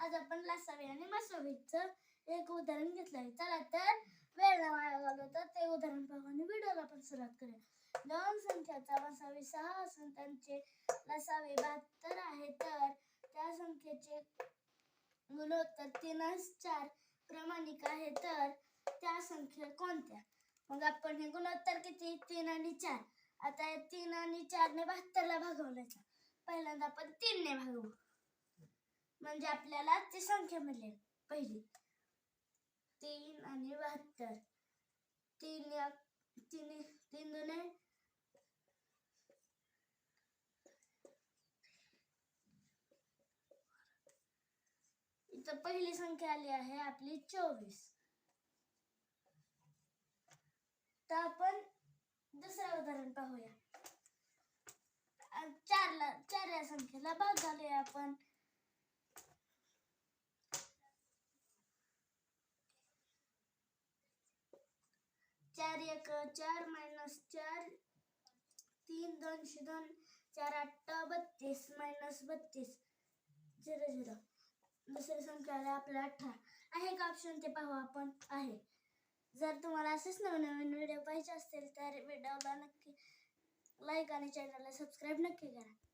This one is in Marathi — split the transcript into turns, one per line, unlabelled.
आज आपण लसावी आणि मसावीचं एक उदाहरण घेतलंय. चला तर वेळ न वाया घालवता ते उदाहरण पाहू आणि व्हिडिओला आपण सुरुवात करूया. दोन संख्याचा मसावी 6 असून त्यांचे लसावे 72 आहे, तर त्या संख्येचे गुणोत्तर 3:4 क्रमांक आहे, तर त्या संख्या कोणत्या? मग आपण हे गुणोत्तर किती? 3 आणि 4. आता 3 आणि 4 ने 72 ला भागवल्याचं. पहिल्यांदा आपण 3 ने भागवू म्हणजे आपल्याला ती संख्या मिळेल. पहिली 3 आणि 72. 3 दुने इथं पहिली संख्या आली आहे आपली 24. तर आपण दुसरं उदाहरण पाहूया. 4 या संख्येला भाग घालूया आपण. 4 1 4 -4 3 2 2 4 8 32 -32 0 0. दुसरी संख्या आहे आपल्या 18. आहे का ऑप्शन ते पाहू आपण. आहे. जर तुम्हाला असेच नवीन नवीन व्हिडिओ पाहिजे असतील तर व्हिडिओला नक्की लाईक आणि चॅनलला सबस्क्राईब नक्की करा.